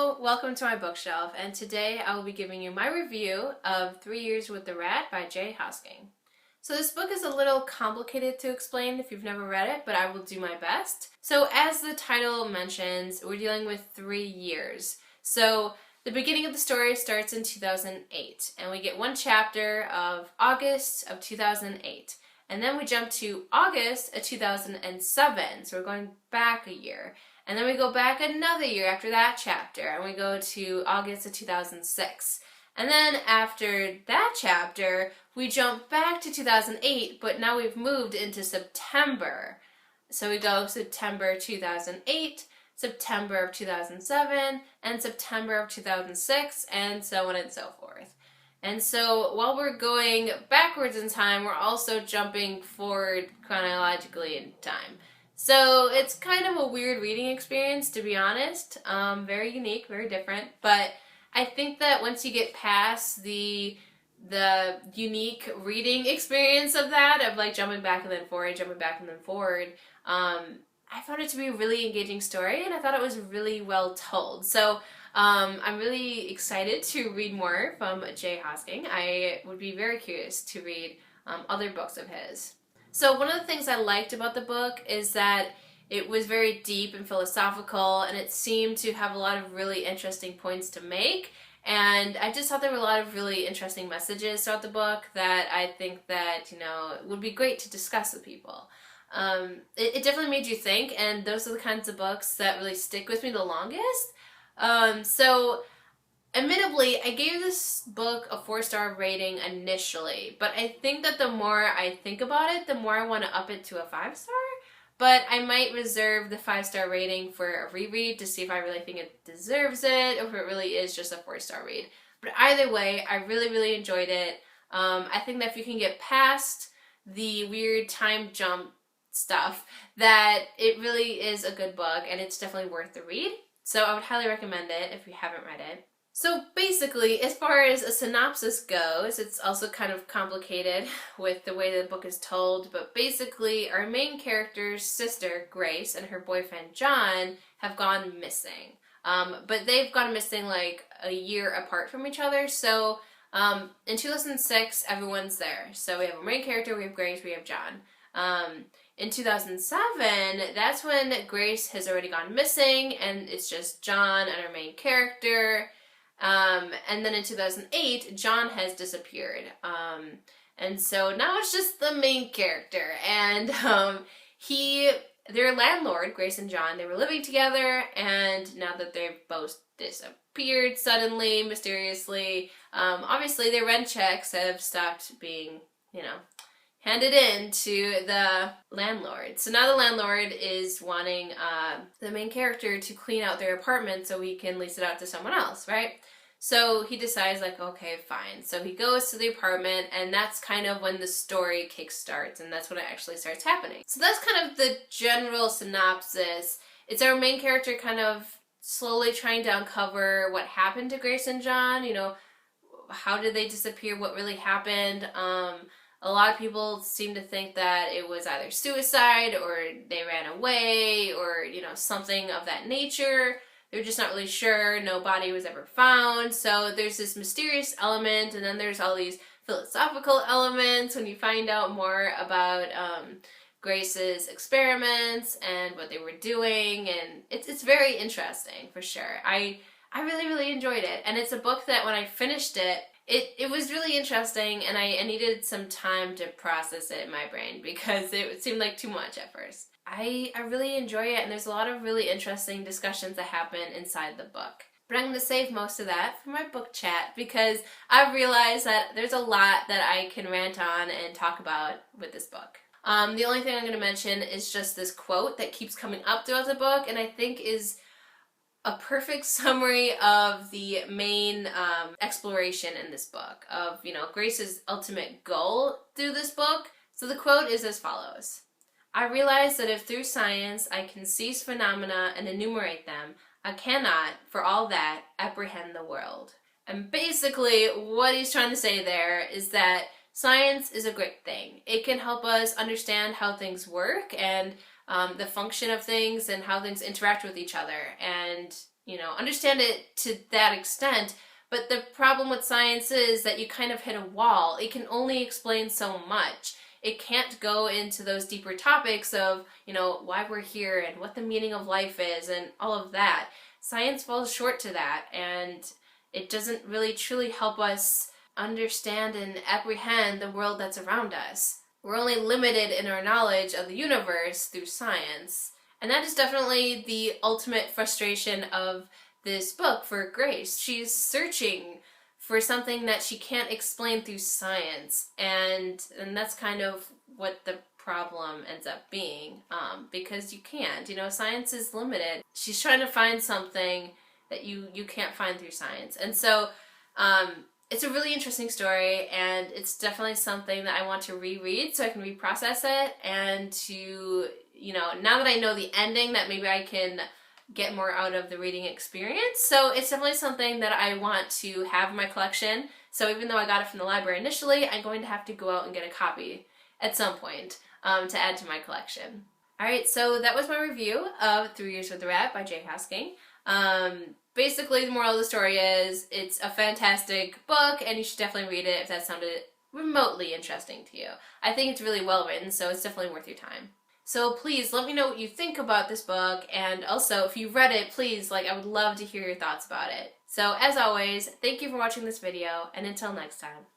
Hello, welcome to my bookshelf, and today I will be giving you my review of 3 Years with the Rat by Jay Hosking. So this book is a little complicated to explain if you've never read it, but I will do my best. So as the title mentions, we're dealing with 3 years. So the beginning of the story starts in 2008, and we get one chapter of August of 2008. And then we jump to August of 2007, so we're going back a year. And then we go back another year after that chapter, and we go to August of 2006. And then after that chapter, we jump back to 2008, but now we've moved into September. So we go September 2008, September of 2007, and September of 2006, and so on and so forth. And so while we're going backwards in time, we're also jumping forward chronologically in time. So it's kind of a weird reading experience, to be honest. Very unique, very different. But I think that once you get past the unique reading experience of that, of like jumping back and then forward, jumping back and then forward, I found it to be a really engaging story, and I thought it was really well told. So I'm really excited to read more from Jay Hosking. I would be very curious to read other books of his. So one of the things I liked about the book is that it was very deep and philosophical, and it seemed to have a lot of really interesting points to make. And I just thought there were a lot of really interesting messages throughout the book that I think that, would be great to discuss with people. It definitely made you think, and those are the kinds of books that really stick with me the longest. So admittedly, I gave this book a 4-star rating initially, but I think that the more I think about it, the more I want to up it to a 5-star. But I might reserve the 5-star rating for a reread to see if I really think it deserves it, or if it really is just a 4-star read. But either way, I really, really enjoyed it. I think that if you can get past the weird time jump stuff, that it really is a good book, and it's definitely worth the read. So I would highly recommend it if you haven't read it. So basically, as far as a synopsis goes, it's also kind of complicated with the way the book is told, but basically our main character's sister, Grace, and her boyfriend, John, have gone missing. But they've gone missing like a year apart from each other, so in 2006, everyone's there. So we have a main character, we have Grace, we have John. In 2007, that's when Grace has already gone missing, and it's just John and our main character. And then in 2008, John has disappeared. And so now it's just the main character. And their landlord, Grace and John, they were living together, and now that they've both disappeared suddenly, mysteriously, obviously their rent checks have stopped being, handed in to the landlord. So now the landlord is wanting the main character to clean out their apartment so he can lease it out to someone else, right? So he decides, like, okay, fine. So he goes to the apartment, and that's kind of when the story kickstarts, and that's when it actually starts happening. So that's kind of the general synopsis. It's our main character kind of slowly trying to uncover what happened to Grace and John, how did they disappear, what really happened. A lot of people seem to think that it was either suicide or they ran away or, something of that nature. They're just not really sure. No body was ever found. So there's this mysterious element, and then there's all these philosophical elements when you find out more about Grace's experiments and what they were doing, and it's very interesting for sure. I really, really enjoyed it, and it's a book that when I finished it, it was really interesting, and I needed some time to process it in my brain because it seemed like too much at first. I really enjoy it, and there's a lot of really interesting discussions that happen inside the book. But I'm going to save most of that for my book chat because I've realized that there's a lot that I can rant on and talk about with this book. The only thing I'm going to mention is just this quote that keeps coming up throughout the book, and I think is a perfect summary of the main exploration in this book of, Grace's ultimate goal through this book. So the quote is as follows. I realize that if through science I can seize phenomena and enumerate them, I cannot, for all that, apprehend the world. And basically what he's trying to say there is that science is a great thing. It can help us understand how things work and the function of things and how things interact with each other. And understand it to that extent. But the problem with science is that you kind of hit a wall. It can only explain so much. It can't go into those deeper topics of, why we're here and what the meaning of life is and all of that. Science falls short to that, and it doesn't really truly help us understand and apprehend the world that's around us. We're only limited in our knowledge of the universe through science. And that is definitely the ultimate frustration of this book for Grace. She's searching for something that she can't explain through science, and that's kind of what the problem ends up being, because you can't. Science is limited. She's trying to find something that you can't find through science, and so it's a really interesting story, and it's definitely something that I want to reread so I can reprocess it, and to now that I know the ending, that maybe I can get more out of the reading experience. So it's definitely something that I want to have in my collection. So even though I got it from the library initially, I'm going to have to go out and get a copy at some point to add to my collection. Alright, so that was my review of 3 Years with the Rat by Jay Hosking. Basically, the moral of the story is it's a fantastic book, and you should definitely read it if that sounded remotely interesting to you. I think it's really well written, so it's definitely worth your time. So please let me know what you think about this book, and also if you've read it, please, I would love to hear your thoughts about it. So as always, thank you for watching this video, and until next time.